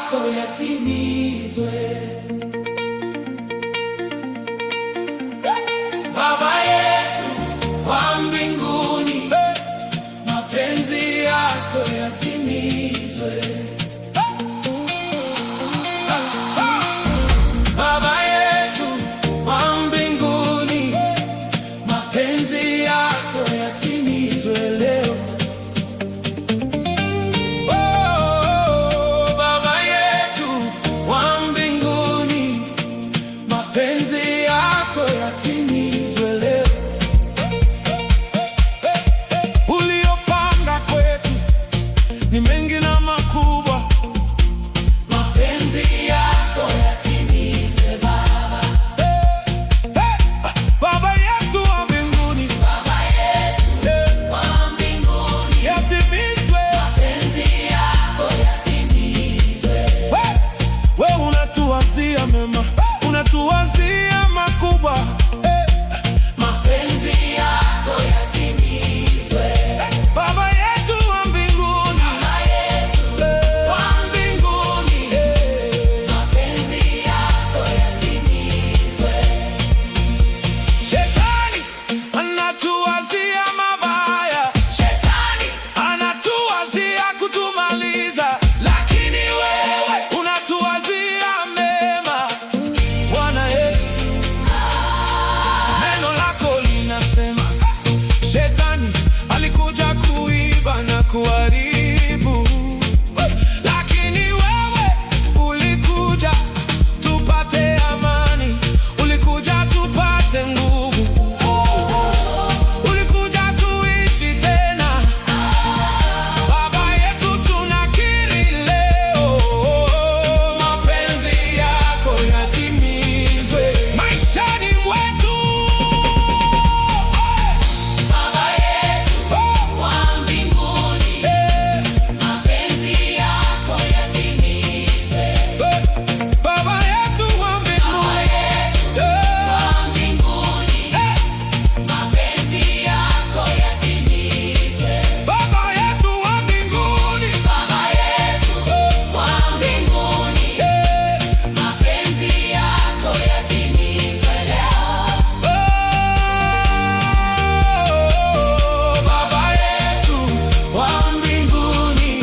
yako yatimizwe. Baba yetu wa mbinguni, mapenzi yako yatimizwe. Baba yetu wa mbinguni, mapenzi yako yatimizwe leo. Baba yetu wa mbinguni, mapenzi yako yatimizwe leo. Uliopanga kwetu ni mengi na makubwa, mapenzi yako yatimizwe Baba. Baba yetu wa mbinguni, Baba yetu wa mbinguni, yatimizwe. mapenzi yako yatimizwe. We unatuwazia mema, unatuwazia makubwa, Mapenzi yako yatimizwe. Baba yetu wa mbinguni, Baba yetu wa mbinguni, mapenzi yako yatimizwe. Shetani anatuwazia mabaya, Shetani anatuwazia kutumaliza, lakini wewe unatuwazia mema. Bwana Yesu, neno lako linasema Shetani alikuja kuiba na kuharibu, lakini wewe ulikuja tupate amani, ulikuja tupate nguvu, ulikuja tuishi tena. Baba yetu tunakiri leo, mapenzi yako yatimizwe. maishani mwetu. Baba yetu wa mbinguni, mapenzi yako yatimizwe. Baba yetu wa mbinguni, Wa mbinguni, mapenzi yako yatimizwe. Baba yetu wa mbinguni, Baba yetu wa mbinguni, mapenzi yako yatimizwe leo. Baba yetu wa mbinguni,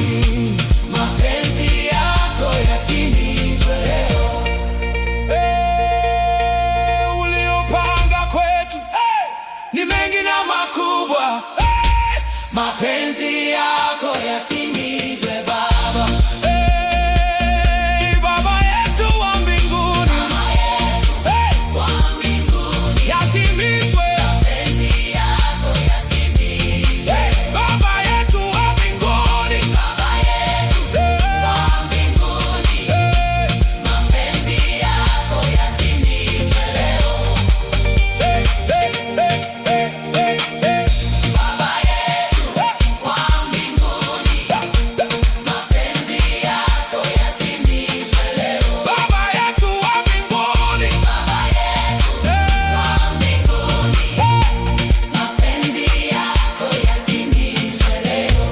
mapenzi yako yatimizwe leo. uliopanga kwetu ni mengi na makubwa, Mapenzi yako yatimizwe Baba. Baba yetu wa mbinguni, Baba yetu wa mbinguni, yatimizwe. mapenzi yako yatimizwe. Baba yetu wa mbinguni, Baba yetu wa mbinguni, mapenzi yako yatimizwe leo. Baba yetu wa mbinguni, mapenzi yako yatimizwe leo. Baba yetu wa mbinguni, Baba yetu wa mbinguni, mapenzi yako yatimizwe leo.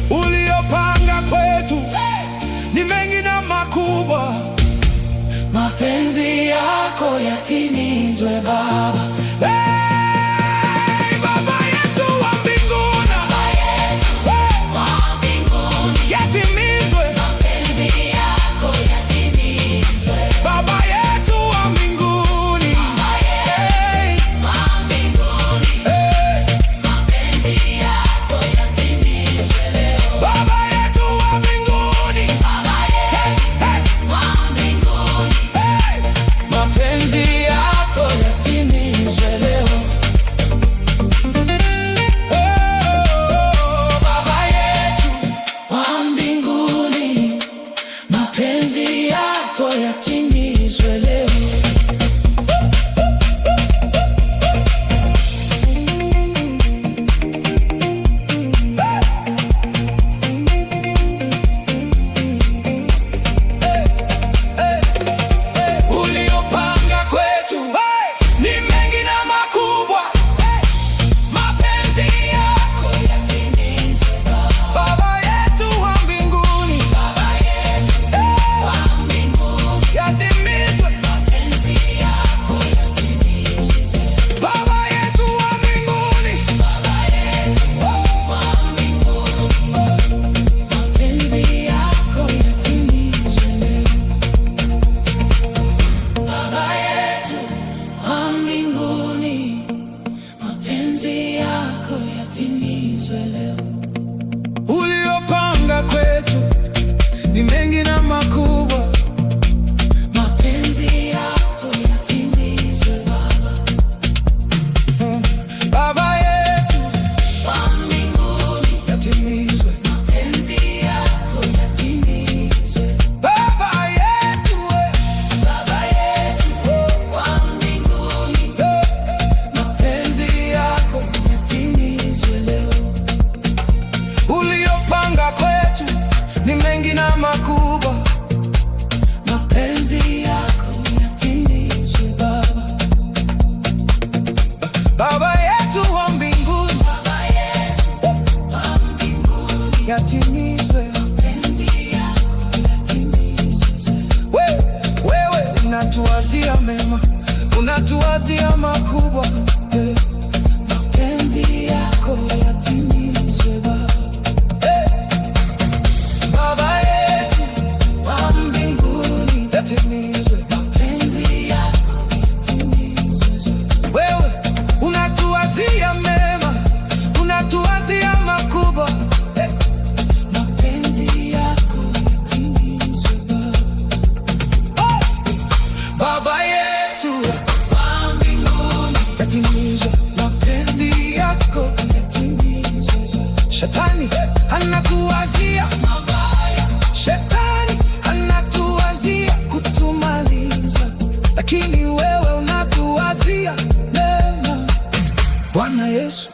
uliopanga kwetu ni mengi na makubwa, Mapenzi yako yatimizwe Baba. Baba yetu wa mbinguni, Baba yetu wa mbinguni, yatimizwe. mapenzi yako yatimizwe. Baba yetu wa mbinguni, Baba yetu wa mbinguni, mapenzi yako yatimizwe leo. Baba yetu wa mbinguni, Baba yetu wa mbinguni, mapenzi yako yatimizwe. yatimizwe. Wewe unatuwazia mema, unatuwazia makubwa. Mapenzi yako yatimizwe Baba. Baba yetu wa mbinguni, yatimizwe mapenzi yako, yatimizwe. Wewe unatuwazia mema, unatuwazia makubwa. Mapenzi yako yatimizwe Baba. Baba yetu wa mbinguni, yatimizwe mapenzi yako, yatimizwe. Shetani anatuwazia mabaya, shetani anatuwazia kutumaliza, lakini wewe unatuwazia mema. Bwana Yesu,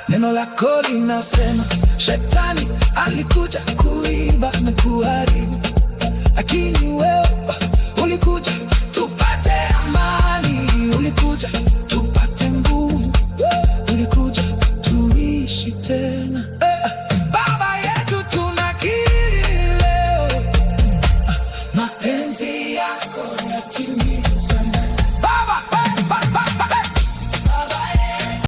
neno lako linasema shetani alikuja kuiba na kuharibu, lakini wewe ulikuja tupate amani, ulikuja